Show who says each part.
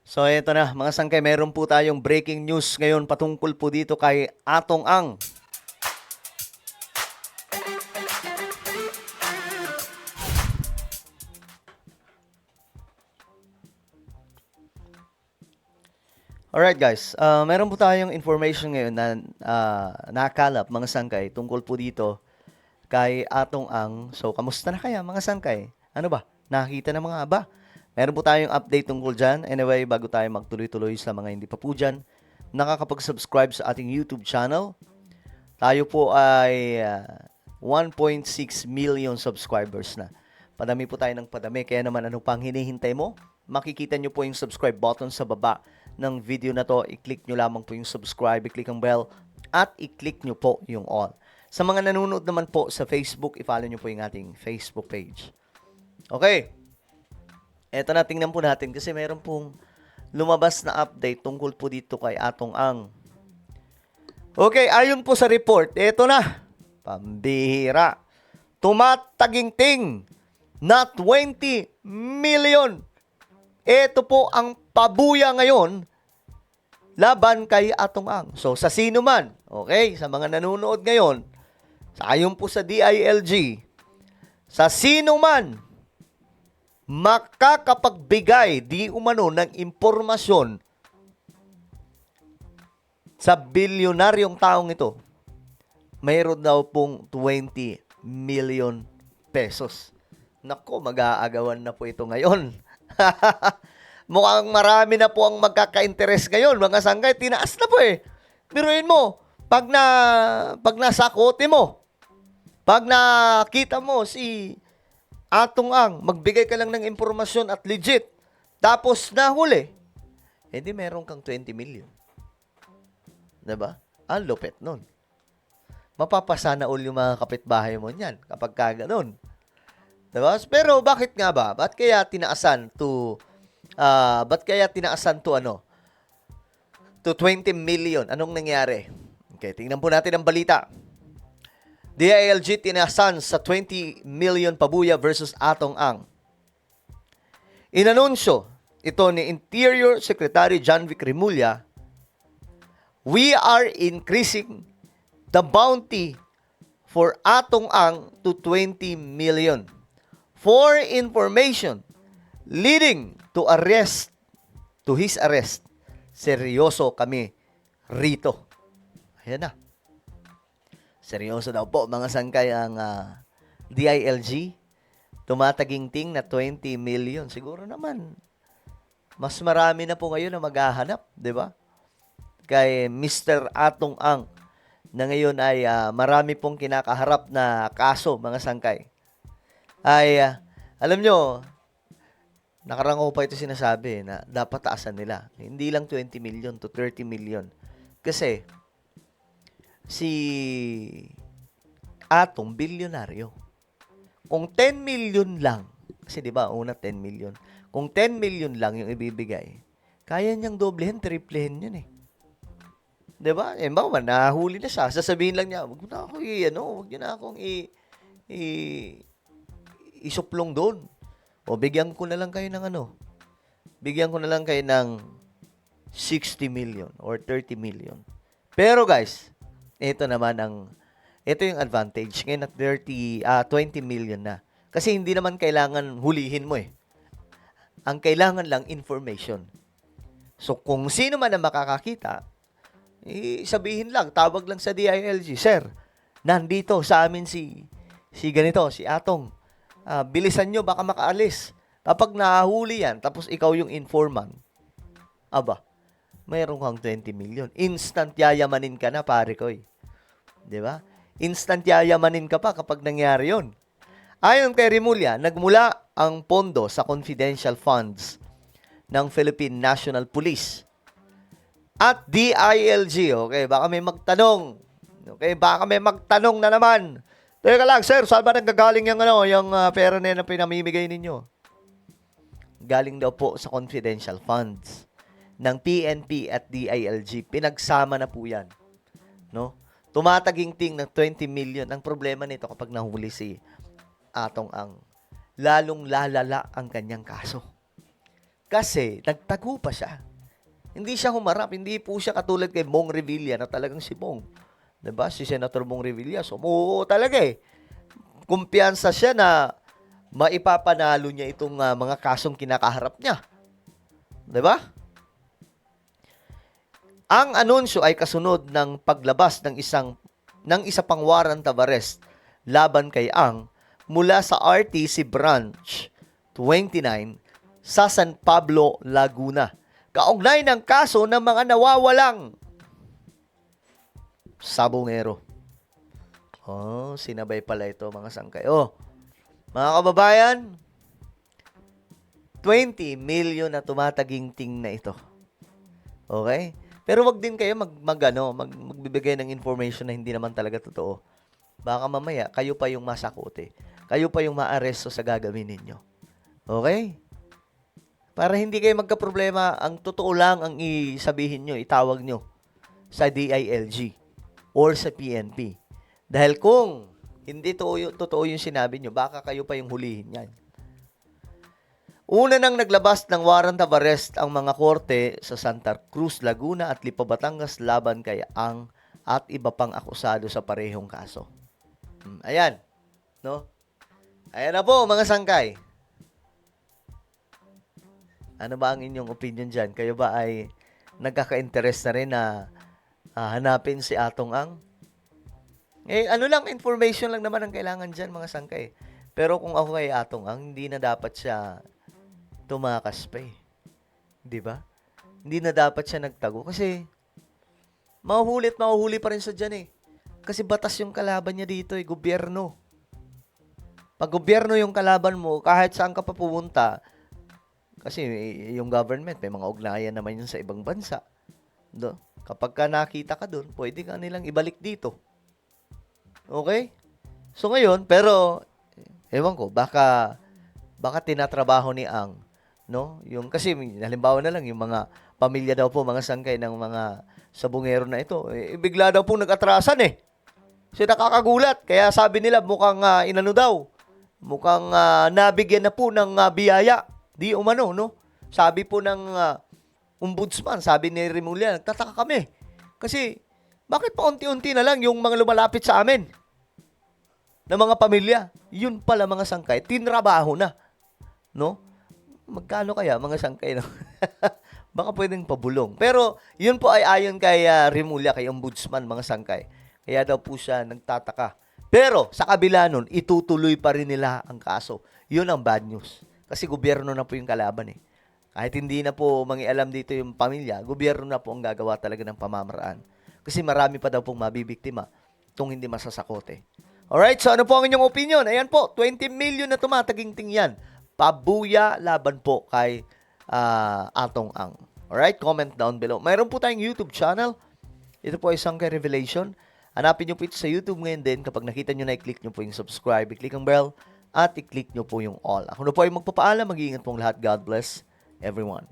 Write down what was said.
Speaker 1: So eto na mga sangkay, meron po tayong breaking news ngayon patungkol po dito kay Atong Ang. Alright guys, meron po tayong information ngayon na nakalap mga sangkay tungkol po dito kay Atong Ang. So kamusta na kaya mga sangkay? Ano ba? Nakita na mga ba? Meron po tayong update tungkol dyan. Anyway, bago tayo magtuloy-tuloy sa mga hindi pa po dyan, nakakapag-subscribe sa ating YouTube channel. Tayo po ay 1.6 million subscribers na. Padami po tayo ng padami. Kaya naman ano pang hinihintay mo? Makikita nyo po yung subscribe button sa baba ng video na to. I-click nyo lamang po yung subscribe, i-click ang bell, at i-click nyo po yung all. Sa mga nanonood naman po sa Facebook, i-follow nyo po yung ating Facebook page. Okay. Eto na, tingnan po natin kasi meron pong lumabas na update tungkol po dito kay Atong Ang. Okay, ayon po sa report, eto na. Pambihira. Tumataginting na 20 million. Ito po ang pabuya ngayon laban kay Atong Ang. So, sa sino man, okay, sa mga nanonood ngayon, sa ayon po sa DILG, sa sino man makakapagbigay di umano ng impormasyon sa bilyonaryong taong ito, mayroon daw pong 20 million pesos. Nako, mag-aagawan na po ito ngayon. Mukhang marami na po ang magkaka-interest ngayon. Mga sanggay, tinaas na po eh. Biruin mo, pag nasakote mo, pag nakita mo si Atong Ang, magbigay ka lang ng impormasyon at legit, tapos nahuli, hindi meron kang 20 million. Diba? Ang lupit nun. Mapapasana all yung mga kapitbahay mo niyan kapag ka ganun. Diba? Pero bakit nga ba? Ba't kaya tinaasan to to 20 million? Anong nangyari? Okay, tingnan po natin ang balita. DILG tinaasan sa 20 million pabuya versus Atong Ang. Inanunsyo ito ni Interior Secretary John Vic Remulla, we are increasing the bounty for Atong Ang to 20 million for information leading to his arrest. Seryoso kami rito. Ayan na. Seryoso daw po mga sangkay ang DILG. Tumataginting na 20 million. Siguro naman, mas marami na po ngayon na maghahanap, di ba? Kay Mr. Atong Ang na ngayon ay marami pong kinakaharap na kaso, mga sangkay. Ay, alam nyo, nakarangaw pa ito sinasabi na dapat taasan nila. Hindi lang 20 million to 30 million. Kasi, si Atong, bilyonaryo. Kung 10 million lang, kasi di ba, una 10 million. Kung 10 million lang yung ibibigay, kaya niyang doblehin, triplehin yun eh. Di ba? Eh, bawa, nahuli na siya. Sasabihin lang niya, wag mo na ako wag niyo na akong isuplong doon. O, bigyan ko na lang kayo ng bigyan ko na lang kayo ng 60 million or 30 million. Pero guys, ito yung advantage. Ngayon at 20 million na. Kasi hindi naman kailangan hulihin mo eh. Ang kailangan lang information. So, kung sino man ang makakakita, sabihin lang, tawag lang sa DILG, Sir, nandito sa amin si ganito, si Atong. Bilisan nyo, baka makaalis. Kapag nahuli yan, tapos ikaw yung informant, mayroon kang 20 million. Instant yayamanin ka na, pare ko eh. Di ba? Instant yayamanin ka pa kapag nangyari yun. Ayon kay Remulla, nagmula ang pondo sa confidential funds ng Philippine National Police at DILG. Okay, baka may magtanong. Okay, baka may magtanong na naman. Teka lang, sir, saan ba nanggagaling yung pera na yan na pinamimigay ninyo? Galing daw po sa confidential funds ng PNP at DILG. Pinagsama na po yan. No? Tumataginting ng 20 million. Ang problema nito kapag nahuli si Atong Ang, lalong lalala ang kanyang kaso. Kasi nagtago pa siya. Hindi siya humarap, hindi po siya katulad kay Bong Revilla na talagang si Bong. 'Di ba? Si Senator Bong Revilla, sumuko talaga eh. Kumpiyansa siya na maipapanalo niya itong mga kasong kinakaharap niya. 'Di ba? Ang anunsyo ay kasunod ng paglabas ng isa pang warrant of arrest laban kay Ang mula sa RTC Branch 29 sa San Pablo, Laguna. Kaugnay ng kaso ng mga nawawalang sabongero. Oh, sinabay pala ito mga sangkay. Oh, mga kababayan, 20 million na tumataginting na ito. Okay? Pero wag din kayo magbibigay ng information na hindi naman talaga totoo. Baka mamaya, kayo pa yung masakote. Kayo pa yung maaresto sa gagawin ninyo. Okay? Para hindi kayo magka-problema, ang totoo lang ang isabihin nyo, itawag nyo sa DILG or sa PNP. Dahil kung hindi totoo yung sinabi nyo, baka kayo pa yung hulihin yan. Una nang naglabas ng warrant of arrest ang mga korte sa Santa Cruz, Laguna at Lipa, Batangas laban kay Ang at iba pang akusado sa parehong kaso. Ayan. No? Ayan na po mga sangkay. Ano ba ang inyong opinion dyan? Kayo ba ay nagkaka-interest na rin na hanapin si Atong Ang? Ano lang, information lang naman ang kailangan dyan mga sangkay. Pero kung ako kay Atong Ang, hindi na dapat siya tumakas pa eh. Di ba? Hindi na dapat siya nagtago kasi mahuhuli pa rin sa dyan eh. Kasi batas yung kalaban niya dito eh, gobyerno. Pag gobyerno yung kalaban mo, kahit saan ka pa pumunta, kasi yung government, may mga ugnayan naman yun sa ibang bansa. Do? Kapag ka nakita ka dun, pwede ka nilang ibalik dito. Okay? So ngayon, pero, ewan ko, baka tinatrabaho ni Ang, no? Yung kasi halimbawa na lang yung mga pamilya daw po, mga sangkay ng mga sabongero na ito, bigla daw po nag-atrasan eh. So nakakagulat. Kaya sabi nila mukhang inano daw. Mukhang nabigyan na po ng biyaya. Di umano, no? Sabi po ng ombudsman, sabi ni Remulla, nagtataka kami. Kasi bakit pa unti-unti na lang yung mga lumalapit sa amin na mga pamilya? Yun pala mga sangkay, tinrabaho na. No? Magkano kaya mga sangkay? No? Baka pwedeng pabulong. Pero yun po ay ayon kay Remulla, kay ombudsman mga sangkay. Kaya daw po siya nagtataka. Pero sa kabila nun, itutuloy pa rin nila ang kaso. Yun ang bad news. Kasi gobyerno na po yung kalaban eh. Kahit hindi na po mangialam dito yung pamilya, gobyerno na po ang gagawa talaga ng pamamaraan. Kasi marami pa daw pong mabibiktima itong hindi masasakote. Alright, so ano po ang inyong opinion? Ayan po, 20 million na tumataginting yan. Pabuya laban po kay Atong Ang. Alright, comment down below. Mayroon po tayong YouTube channel. Ito po ay Sangkay Revelation. Hanapin nyo po ito sa YouTube ngayon din. Kapag nakita nyo na, i-click nyo po yung subscribe, i-click ang bell, at i-click nyo po yung all. Ako na po ay magpapaalam. Mag-iingat pong lahat. God bless everyone.